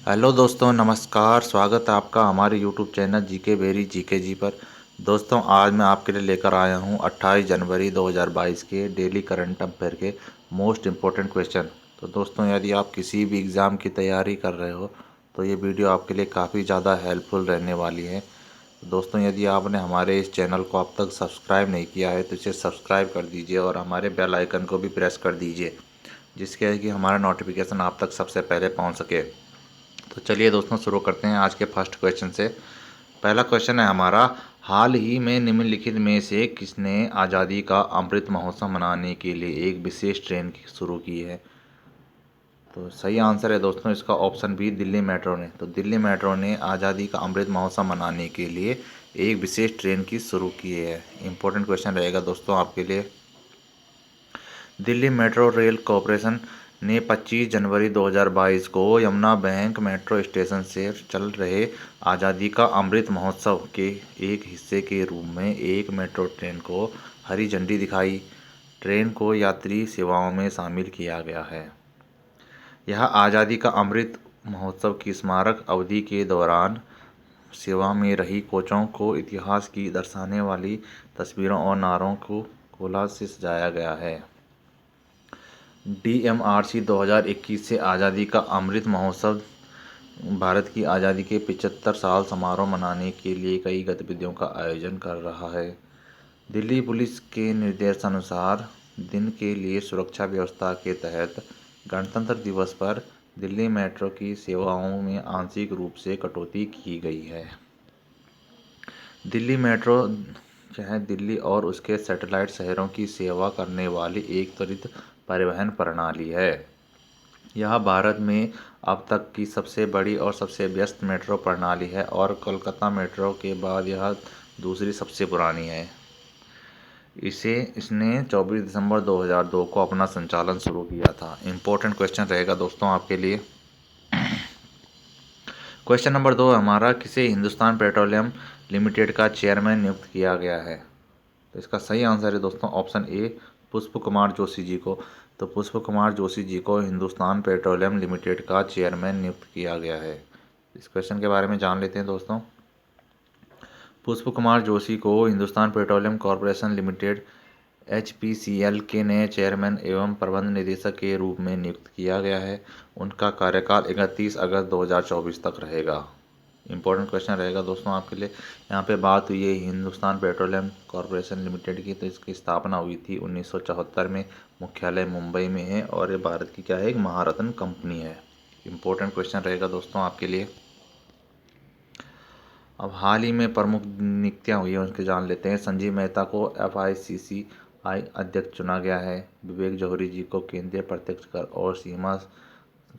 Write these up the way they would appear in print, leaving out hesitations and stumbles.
Hello दोस्तों, नमस्कार। स्वागत है आपका हमारे YouTube channel GK very GK जी पर। दोस्तों, आज मैं आपके लिए लेकर आया हूं 28 जनवरी 2022 के डेली करंट अफेयर के मोस्ट इम्पोर्टेंट क्वेश्चन। तो दोस्तों, यदि आप किसी भी एग्ज़ाम की तैयारी कर रहे हो तो ये वीडियो आपके लिए काफ़ी ज़्यादा हेल्पफुल रहने वाली है। दोस्तों, यदि आपने हमारे इस चैनल को अब तक सब्सक्राइब नहीं किया है तो इसे सब्सक्राइब कर दीजिए और हमारे बेल आइकन को भी प्रेस कर दीजिए, जिसके है कि हमारा नोटिफिकेशन आप तक सबसे पहले पहुंच सके। तो चलिए दोस्तों, शुरू करते हैं आज के फर्स्ट क्वेश्चन से। पहला क्वेश्चन है हमारा, हाल ही में निम्नलिखित में से किसने आज़ादी का अमृत महोत्सव मनाने के लिए एक विशेष ट्रेन शुरू की है? तो सही आंसर है दोस्तों इसका ऑप्शन बी, दिल्ली मेट्रो ने। तो दिल्ली मेट्रो ने आज़ादी का अमृत महोत्सव मनाने के लिए एक विशेष ट्रेन की शुरू की है। इंपॉर्टेंट क्वेश्चन रहेगा दोस्तों आपके लिए। दिल्ली मेट्रो रेल कॉरपोरेशन ने 25 जनवरी 2022 को यमुना बैंक मेट्रो स्टेशन से चल रहे आज़ादी का अमृत महोत्सव के एक हिस्से के रूप में एक मेट्रो ट्रेन को हरी झंडी दिखाई। ट्रेन को यात्री सेवाओं में शामिल किया गया है। यह आज़ादी का अमृत महोत्सव की स्मारक अवधि के दौरान सेवा में रही कोचों को इतिहास की दर्शाने वाली तस्वीरों और नारों को कोलाज से सजाया गया है। DMRC 2021 से आज़ादी का अमृत महोत्सव भारत की आज़ादी के 75 साल समारोह मनाने के लिए कई गतिविधियों का आयोजन कर रहा है। दिल्ली पुलिस के निर्देशानुसार दिन के लिए सुरक्षा व्यवस्था के तहत गणतंत्र दिवस पर दिल्ली मेट्रो की सेवाओं में आंशिक रूप से कटौती की गई है। दिल्ली मेट्रो दिल्ली और उसके सैटेलाइट शहरों की सेवा करने वाली एक त्वरित परिवहन प्रणाली है। यह भारत में अब तक की सबसे बड़ी और सबसे व्यस्त मेट्रो प्रणाली है और कोलकाता मेट्रो के बाद यह दूसरी सबसे पुरानी है। इसने 24 दिसंबर 2002 को अपना संचालन शुरू किया था। इम्पोर्टेंट क्वेश्चन रहेगा दोस्तों आपके लिए। क्वेश्चन नंबर 2 हमारा, किसे हिंदुस्तान पेट्रोलियम लिमिटेड का चेयरमैन नियुक्त किया गया है? तो इसका सही आंसर है दोस्तों ऑप्शन ए, पुष्प कुमार जोशी जी को। तो पुष्प कुमार जोशी जी को हिंदुस्तान पेट्रोलियम लिमिटेड का चेयरमैन नियुक्त किया गया है। इस क्वेश्चन के बारे में जान लेते हैं दोस्तों। पुष्प कुमार जोशी को Hindustan petroleum corporation limited HPCL के नए चेयरमैन एवं प्रबंध निदेशक के रूप में नियुक्त किया गया है। उनका कार्यकाल 31 अगस्त 2024 तक रहेगा। इंपॉर्टेंट क्वेश्चन रहेगा दोस्तों आपके लिए। यहाँ पे बात हुई है हिंदुस्तान पेट्रोलियम कॉरपोरेशन लिमिटेड की। तो इसकी स्थापना हुई थी 1974 में। मुख्यालय मुंबई में है और ये भारत की क्या है, एक महारत्न कंपनी है। इंपॉर्टेंट क्वेश्चन रहेगा दोस्तों आपके लिए। अब हाल ही में प्रमुख नियुक्तियाँ हुई हैं उसके जान लेते हैं। संजीव मेहता को FICCI अध्यक्ष चुना गया है। विवेक जौहरी जी को केंद्रीय प्रत्यक्ष कर और सीमा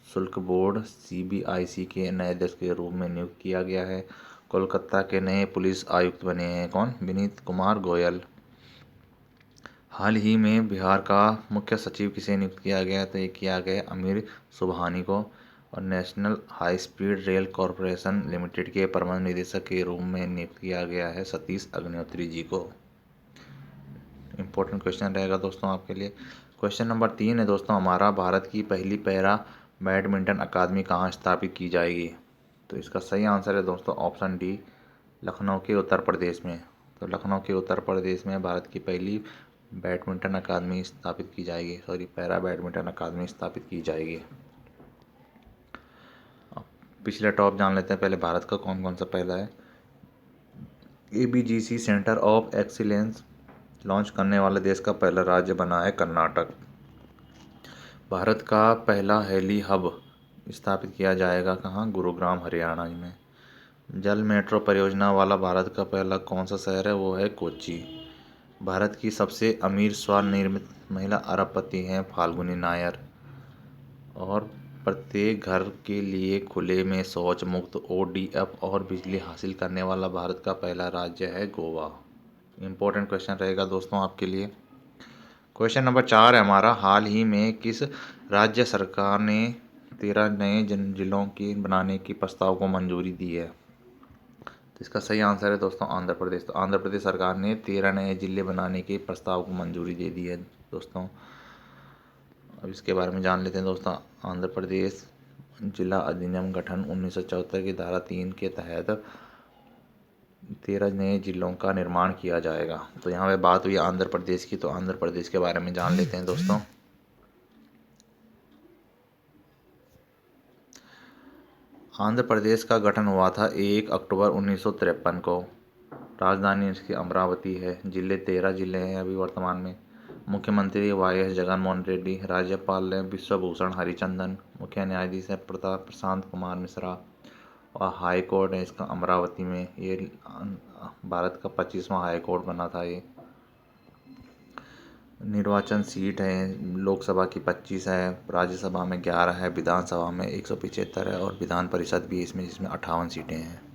शुल्क बोर्ड CBIC के नए अध्यक्ष के रूप में नियुक्त किया गया है। कोलकाता के नए पुलिस आयुक्त बने हैं कौन? विनीत कुमार गोयल। हाल ही में बिहार का मुख्य सचिव किसे नियुक्त किया गया? तो ये किया गया अमीर सुबहानी को। और national high speed rail corporation limited के प्रबंध निदेशक के रूप में नियुक्त किया गया है सतीश अग्निहोत्री जी को। इंपॉर्टेंट क्वेश्चन रहेगा दोस्तों आपके लिए। क्वेश्चन नंबर 3 है दोस्तों हमारा, भारत की पहली पैरा बैडमिंटन अकादमी कहाँ स्थापित की जाएगी? तो इसका सही आंसर है दोस्तों ऑप्शन डी, लखनऊ के उत्तर प्रदेश में। तो लखनऊ के उत्तर प्रदेश में भारत की पहली बैडमिंटन अकादमी स्थापित की जाएगी, पैरा बैडमिंटन अकादमी स्थापित की जाएगी। पिछले टॉप जान लेते हैं पहले, भारत का कौन कौन सा पहला है। ABGC centre of excellence launch करने वाले देश का पहला राज्य बना है कर्नाटक। भारत का पहला हेली हब स्थापित किया जाएगा कहाँ? गुरुग्राम हरियाणा में। जल मेट्रो परियोजना वाला भारत का पहला कौन सा शहर है? वो है कोच्चि। भारत की सबसे अमीर स्वनिर्मित महिला अरबपति हैं फाल्गुनी नायर। और प्रत्येक घर के लिए खुले में शौच मुक्त ODF और बिजली हासिल करने वाला भारत का पहला राज्य है गोवा। इम्पोर्टेंट क्वेश्चन रहेगा दोस्तों आपके लिए। क्वेश्चन नंबर 4 है हमारा, हाल ही में किस राज्य सरकार ने 13 नए जिलों की बनाने की प्रस्ताव को मंजूरी दी है? तो इसका सही आंसर है दोस्तों आंध्र प्रदेश। तो आंध्र प्रदेश सरकार ने 13 नए जिले बनाने के प्रस्ताव को मंजूरी दे दी है दोस्तों। अब इसके बारे में जान लेते हैं दोस्तों। आंध्र प्रदेश जिला अधिनियम गठन 1974 की धारा 3 के तहत 13 नए जिलों का निर्माण किया जाएगा। तो यहाँ पे बात हुई आंध्र प्रदेश की, तो आंध्र प्रदेश के बारे में जान लेते हैं दोस्तों। आंध्र प्रदेश का गठन हुआ था 1 अक्टूबर 1953 को। राजधानी इसकी अमरावती है। जिले 13 जिले हैं अभी वर्तमान में। मुख्यमंत्री वाई एस जगनमोहन रेड्डी, राज्यपाल है विश्वभूषण हरिचंदन, मुख्य न्यायाधीश है प्रशांत कुमार मिश्रा, और हाई कोर्ट है इसका अमरावती में। ये भारत का 25वां हाई कोर्ट बना था ये। निर्वाचन सीट है लोकसभा की 25 है, राज्यसभा में 11 है, विधानसभा में 175 है, और विधान परिषद भी इसमें जिसमें 58 सीटें हैं।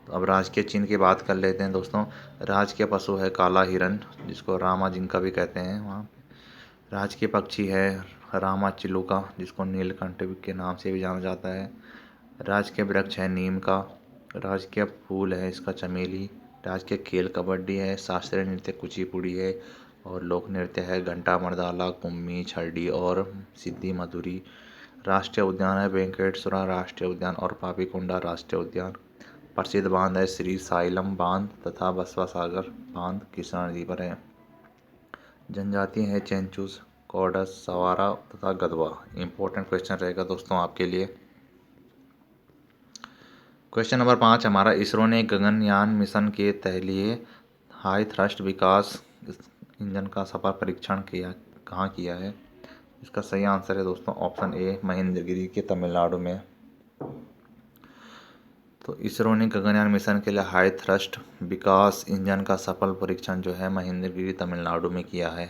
तो अब राजकीय चिन्ह की बात कर लेते हैं दोस्तों। राजकीय पशु है काला हिरन, जिसको रामा जिनका भी कहते हैं वहाँ पे। राजकीय पक्षी है रामा चिलुका, जिसको नीलकंठ के नाम से भी जाना जाता है। राजकीय वृक्ष है नीम का। राजकीय फूल है इसका चमेली। राजकीय खेल कबड्डी है। शास्त्रीय नृत्य कुचिपुड़ी है, और लोक नृत्य है घंटा मर्दाला, कुम्मी, छड़ी और सिद्धि मधुरी। राष्ट्रीय उद्यान है वेंकटेश्वरा राष्ट्रीय उद्यान और पापीकोंडा राष्ट्रीय उद्यान। प्रसिद्ध बांध है श्री साइलम बांध तथा बसवा सागर बांध कृष्णा नदी पर है। जनजाति है चेंचूस, कॉर्डस, सवारा तथा गदवा। इंपॉर्टेंट क्वेश्चन रहेगा दोस्तों आपके लिए। क्वेश्चन नंबर 5 हमारा, इसरो ने गगनयान मिशन के लिए हाई थ्रस्ट विकास इंजन का सफल परीक्षण कहाँ किया है? इसका सही आंसर है दोस्तों ऑप्शन ए, महेंद्रगिरी के तमिलनाडु में। तो इसरो ने गगनयान मिशन के लिए हाई थ्रस्ट विकास इंजन का सफल परीक्षण जो है महेंद्रगिरी तमिलनाडु में किया है।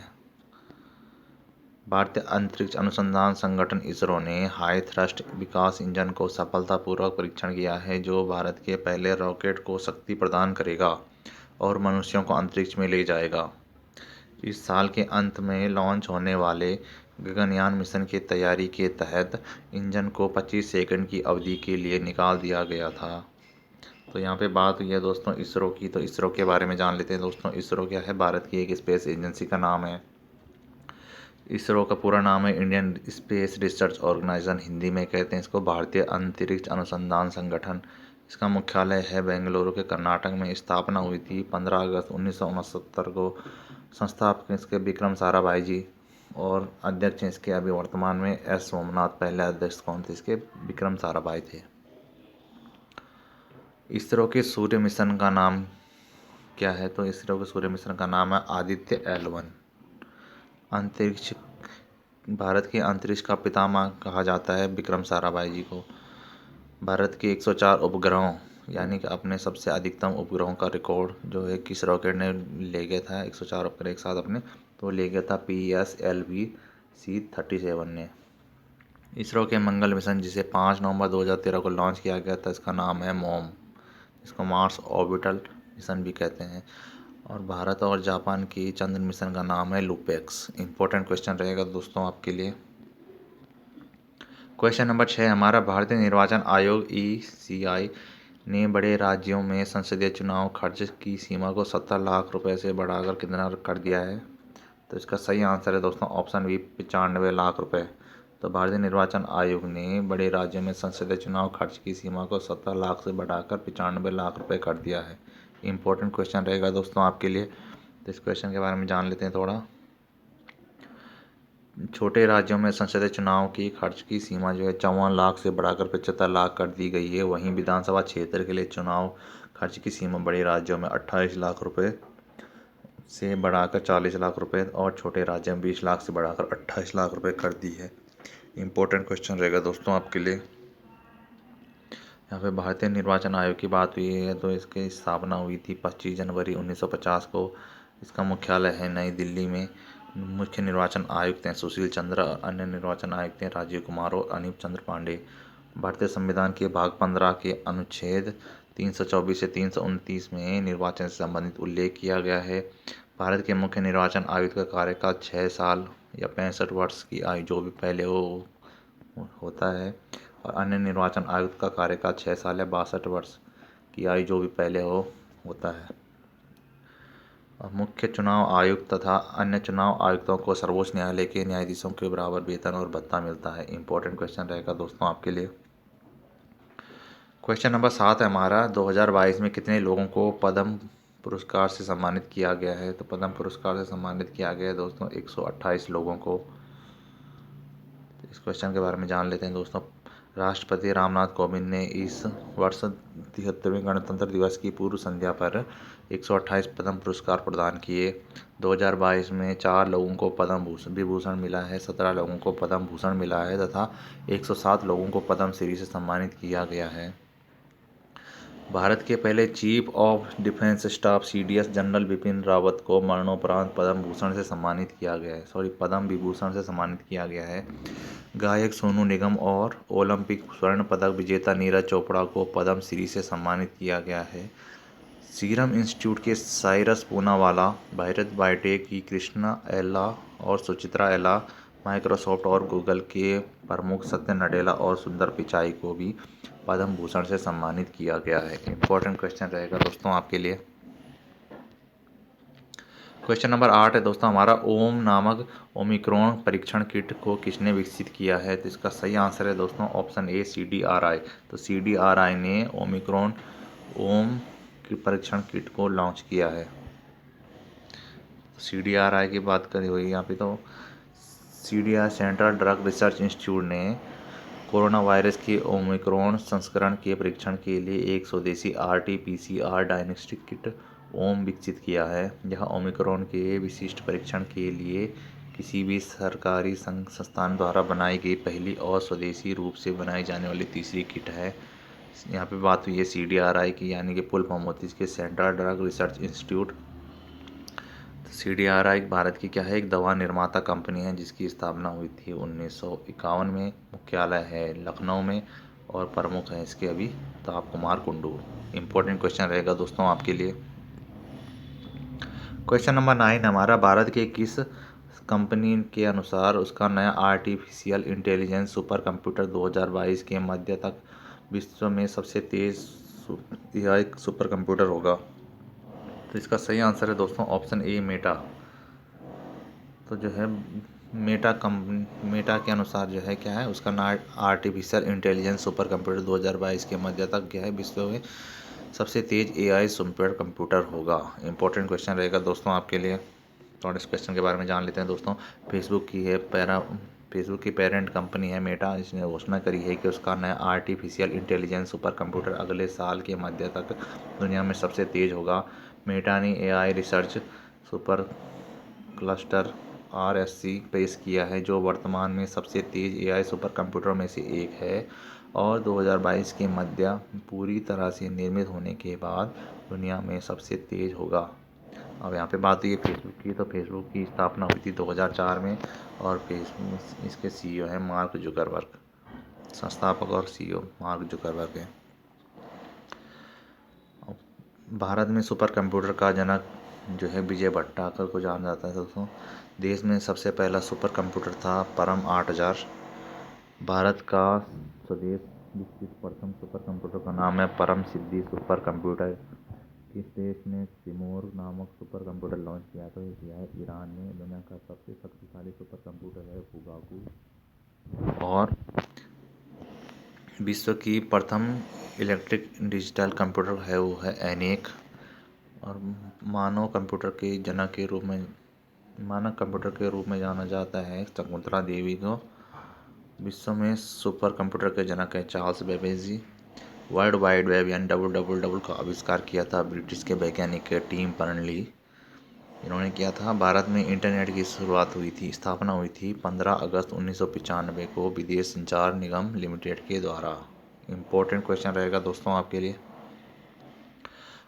भारतीय अंतरिक्ष अनुसंधान संगठन इसरो ने हाई थ्रस्ट विकास इंजन को सफलतापूर्वक परीक्षण किया है, जो भारत के पहले रॉकेट को शक्ति प्रदान करेगा और मनुष्यों को अंतरिक्ष में ले जाएगा। इस साल के अंत में लॉन्च होने वाले गगनयान मिशन की तैयारी के तहत इंजन को 25 सेकंड की अवधि के लिए निकाल दिया गया था। तो यहाँ पे बात हुई है दोस्तों इसरो की, तो इसरो के बारे में जान लेते हैं दोस्तों। इसरो क्या है? भारत की एक स्पेस एजेंसी का नाम है। इसरो का पूरा नाम है Indian space research organisation, Hindi में कहते हैं इसको भारतीय अंतरिक्ष अनुसंधान संगठन। इसका मुख्यालय है बेंगलुरु के कर्नाटक में। स्थापना हुई थी 15 अगस्त 1969 को। संस्थापक इसके विक्रम साराभाई जी, और अध्यक्ष इसके अभी वर्तमान में एस सोमनाथ। पहले अध्यक्ष कौन थे इसके? विक्रम साराभाई थे। इसरो के सूर्य मिशन का नाम क्या है? तो इसरो के सूर्य मिशन का नाम है आदित्य L1। अंतरिक्ष, भारत के अंतरिक्ष का पितामह कहा जाता है विक्रम साराभाई जी को। भारत के 104 उपग्रहों यानी कि अपने सबसे अधिकतम उपग्रहों का रिकॉर्ड जो है किस रॉकेट ने ले गया था? 104 उपग्रह एक साथ अपने, तो ले गया था PSLV C-37 ने। इसरो के मंगल मिशन जिसे 5 नवंबर 2013 को लॉन्च किया गया था, इसका नाम है मोम। इसको मार्स ऑर्बिटल मिशन भी कहते हैं। और भारत और जापान की चंद्र मिशन का नाम है लुपेक्स। इंपॉर्टेंट क्वेश्चन रहेगा दोस्तों आपके लिए। क्वेश्चन नंबर 6 हमारा, भारतीय निर्वाचन आयोग ECI ने बड़े राज्यों में संसदीय चुनाव खर्च की सीमा को 70 लाख रुपए से बढ़ाकर कितना कर दिया है? तो इसका सही आंसर है दोस्तों ऑप्शन बी, 95 लाख रुपए। तो भारतीय निर्वाचन आयोग ने बड़े राज्यों में संसदीय चुनाव खर्च की सीमा को 70 लाख से बढ़ाकर 95 लाख रुपए कर दिया है। इंपॉर्टेंट क्वेश्चन रहेगा दोस्तों आपके लिए, तो इस क्वेश्चन के बारे में जान लेते हैं थोड़ा। छोटे राज्यों में संसदीय चुनाव की खर्च की सीमा जो है 54 लाख से बढ़ाकर 75 लाख कर दी गई है। वहीं विधानसभा क्षेत्र के लिए चुनाव खर्च की सीमा बड़े राज्यों में 28 लाख रुपए से बढ़ाकर 40 लाख रुपए, और छोटे राज्यों में 20 लाख से बढ़ाकर 28 लाख रुपए कर दी है। इंपॉर्टेंट क्वेश्चन रहेगा दोस्तों आपके लिए। यहाँ पे भारतीय निर्वाचन आयोग की बात हुई है, तो इसकी स्थापना हुई थी 25 जनवरी 1950 को। इसका मुख्यालय है नई दिल्ली में। मुख्य निर्वाचन आयुक्त हैं सुशील चंद्र, और अन्य निर्वाचन आयुक्त हैं राजीव कुमार और अनिप चंद्र पांडे। भारतीय संविधान के भाग 15 के अनुच्छेद 324 से 329 में निर्वाचन से संबंधित उल्लेख किया गया है। भारत के मुख्य निर्वाचन आयुक्त का कार्यकाल 6 साल या 65 वर्ष की आयु जो भी पहले हो होता है, और अन्य निर्वाचन आयुक्त का कार्यकाल 6 साल या 62 वर्ष की आयु जो भी पहले हो होता है। मुख्य चुनाव आयुक्त तथा अन्य चुनाव आयुक्तों को सर्वोच्च न्यायालय के न्यायाधीशों के बराबर वेतन और भत्ता मिलता है। इंपॉर्टेंट क्वेश्चन रहेगा दोस्तों आपके लिए। क्वेश्चन नंबर 7 है हमारा, 2022 में कितने लोगों को पद्म पुरस्कार से सम्मानित किया गया है? तो पद्म पुरस्कार से सम्मानित किया गया है दोस्तों 128 लोगों को। इस क्वेश्चन के बारे में जान लेते हैं दोस्तों। राष्ट्रपति रामनाथ कोविंद ने इस वर्ष 73वें गणतंत्र दिवस की पूर्व संध्या पर 128 पद्म पुरस्कार प्रदान किए। 2022 में 4 लोगों को पद्म विभूषण मिला है, 17 लोगों को पद्म भूषण मिला है तथा 107 लोगों को पद्म श्री से सम्मानित किया गया है। भारत के पहले chief of defence staff CDS general Bipin Rawat को मरणोपरांत पद्म भूषण से सम्मानित किया गया है, पद्म विभूषण से सम्मानित किया गया है। गायक सोनू निगम और ओलंपिक स्वर्ण पदक विजेता नीरज चोपड़ा को पद्म श्री से सम्मानित किया गया है। सीरम इंस्टीट्यूट के साइरस पूनावाला, भारत बायोटेक की कृष्णा एल्ला और सुचित्रा एल्ला, माइक्रोसॉफ्ट और गूगल के प्रमुख सत्य नडेला और सुंदर पिचाई को भी पद्म भूषण से सम्मानित किया गया है। इंपॉर्टेंट क्वेश्चन रहेगा दोस्तों आपके लिए। क्वेश्चन नंबर 8 है दोस्तों हमारा, ओम नामक ओमिक्रॉन परीक्षण किट को किसने विकसित किया है? तो इसका सही आंसर है दोस्तों ऑप्शन ए CDRI। तो CDRI ने ओमिक्रॉन ओम की परीक्षण किट को लॉन्च किया है। CDRI की बात करी हुई यहाँ पे, तो CDRI central drug research institute ने कोरोना वायरस के ओमिक्रॉन संस्करण के परीक्षण के लिए एक स्वदेशी RT-PCR डायग्नोस्टिक किट ओम विकसित किया है। यह ओमिक्रॉन के विशिष्ट परीक्षण के लिए किसी भी सरकारी संस्थान द्वारा बनाई गई पहली और स्वदेशी रूप से बनाई जाने वाली तीसरी किट है। यहाँ पे बात हुई है CDRI की, यानी कि फुल फॉर्म होती है इसके central drug research institute. CDRI Bharat की क्या है, एक दवा निर्माता कंपनी है जिसकी स्थापना हुई थी 1951 में। मुख्यालय है लखनऊ में और प्रमुख है इसके अभी ताप कुमार कुंडू। इंपॉर्टेंट क्वेश्चन रहेगा दोस्तों आपके लिए। क्वेश्चन नंबर 9 हमारा, भारत के किस कंपनी के अनुसार उसका नया आर्टिफिशियल इंटेलिजेंस सुपर कंप्यूटर 2022 के मध्य तक विश्व में सबसे तेज AI सुपर कंप्यूटर होगा? तो इसका सही आंसर है दोस्तों ऑप्शन ए मेटा। तो जो है मेटा के अनुसार जो है क्या है, उसका आर्टिफिशियल इंटेलिजेंस सुपर कंप्यूटर 2022 के मध्य तक क्या है विश्व में सबसे तेज AI सुपर कंप्यूटर होगा। इंपॉर्टेंट क्वेश्चन रहेगा दोस्तों आपके लिए। तो इस क्वेश्चन के बारे में जान लेते हैं दोस्तों। फेसबुक की पेरेंट कंपनी है मेटा, इसने घोषणा करी है कि उसका नया आर्टिफिशियल इंटेलिजेंस सुपर कंप्यूटर अगले साल के मध्य तक दुनिया में सबसे तेज होगा। मेटा ने AI research super cluster RSC पेश किया है, जो वर्तमान में सबसे तेज AI सुपर कंप्यूटरों में से एक है और 2022 के मध्य पूरी तरह से निर्मित होने के बाद दुनिया में सबसे तेज होगा। अब यहाँ पे बात हुई है फेसबुक की, तो फेसबुक की स्थापना हुई थी 2004 में और फेसबुक इसके CEO हैं मार्क जुकरबर्ग, संस्थापक और CEO मार्क जुकरबर्ग हैं। भारत में सुपर कंप्यूटर का जनक जो है विजय भट्टाचार्य को जाना जाता है दोस्तों। देश में सबसे पहला सुपर कंप्यूटर था परम 8000। भारत का स्वदेश विकसित प्रथम सुपर कंप्यूटर का नाम है परम सिद्धि सुपर कंप्यूटर। किस देश ने तिमोर नामक सुपर कंप्यूटर लॉन्च किया? तो यह है ईरान ने। दुनिया का सबसे शक्तिशाली सुपर कंप्यूटर है फुगाकू। और विश्व की प्रथम इलेक्ट्रिक डिजिटल कंप्यूटर है वो है ENIAC। और मानव कंप्यूटर के रूप में जाना जाता है शकुंतला देवी को। विश्व में सुपर कंप्यूटर के जनक है Charles Babbage. World wide web यानी WWW का आविष्कार किया था ब्रिटिश के वैज्ञानिक टिम बर्नली, इन्होंने किया था। भारत में इंटरनेट की शुरुआत हुई थी, स्थापना हुई थी 15 अगस्त 1995 को विदेश संचार निगम लिमिटेड के द्वारा। इंपॉर्टेंट क्वेश्चन रहेगा दोस्तों आपके लिए।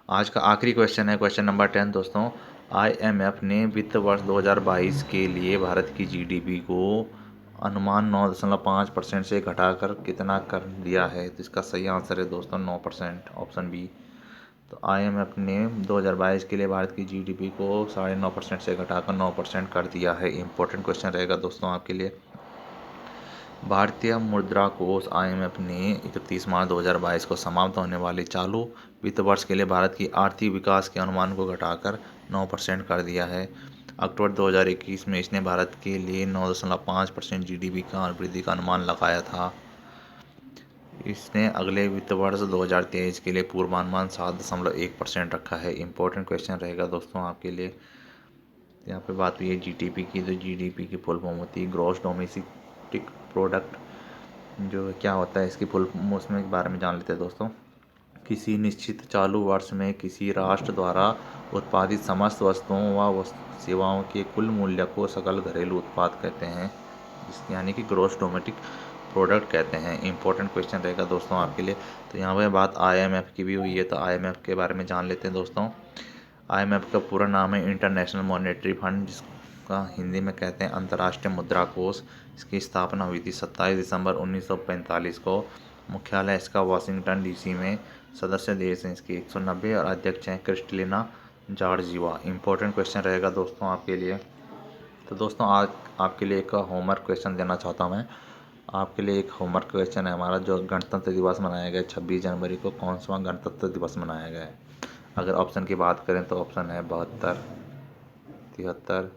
आज का आखिरी क्वेश्चन है क्वेश्चन नंबर 10 दोस्तों। IMF ने वित्त वर्ष 2022 के लिए भारत की GDP को अनुमान 9.5% से घटाकर कितना कर दिया है? तो इसका सही आंसर है दोस्तों 9%, ऑप्शन बी। तो IMF ने 2022 के लिए भारत की GDP को 9.5% से घटाकर 9% कर दिया है। इंपॉर्टेंट क्वेश्चन रहेगा दोस्तों आपके लिए। भारतीय मुद्रा कोष IMF ने 31 मार्च 2022 को समाप्त होने वाले चालू वित्त वर्ष के लिए भारत की आर्थिक विकास के अनुमान को घटाकर 9% कर दिया है। अक्टूबर 2021 में इसने भारत के लिए 9.5% जीडीपी का वृद्धि का अनुमान लगाया था। इसने अगले वित्त वर्ष 2023 के लिए पूर्वानुमान 7.1% रखा है। इम्पोर्टेंट क्वेश्चन रहेगा दोस्तों आपके लिए। यहाँ पे बात हुई है जीडीपी की, तो जीडीपी की फुल फॉर्म होती है ग्रॉस डोमेस्टिक प्रोडक्ट। जो क्या होता है इसकी फुल फॉर्म, उसमें के बारे में जान लेते हैं दोस्तों। किसी निश्चित चालू वर्ष में किसी राष्ट्र द्वारा उत्पादित समस्त वस्तुओं व सेवाओं के कुल मूल्य को सकल घरेलू उत्पाद कहते हैं, यानी कि ग्रॉस डोमेस्टिक प्रोडक्ट कहते हैं। इंपॉर्टेंट क्वेश्चन रहेगा दोस्तों आपके लिए। तो यहाँ पे बात आईएमएफ की भी हुई है, तो आईएमएफ के बारे में जान लेते हैं दोस्तों। आईएमएफ का पूरा नाम है इंटरनेशनल मॉनेटरी फंड, जिसका हिंदी में कहते हैं अंतर्राष्ट्रीय मुद्रा कोष। इसकी स्थापना हुई थी 27 दिसंबर 1945 को। मुख्यालय इसका वाशिंगटन डीसी में। सदस्य देश हैं इसके 190 और अध्यक्ष हैं क्रिस्टलिना जॉर्जिवा। इंपॉर्टेंट क्वेश्चन रहेगा दोस्तों आपके लिए। तो दोस्तों आज आपके लिए एक होमवर्क क्वेश्चन देना चाहता हूँ मैं। आपके लिए एक होमवर्क क्वेश्चन है हमारा, जो गणतंत्र दिवस मनाया गया 26 जनवरी को, कौन सा गणतंत्र दिवस मनाया गया है। अगर ऑप्शन की बात करें तो ऑप्शन है 72, 73,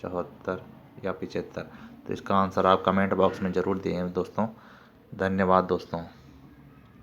74 या 75। तो इसका आंसर आप कमेंट बॉक्स में ज़रूर दें दोस्तों। धन्यवाद दोस्तों।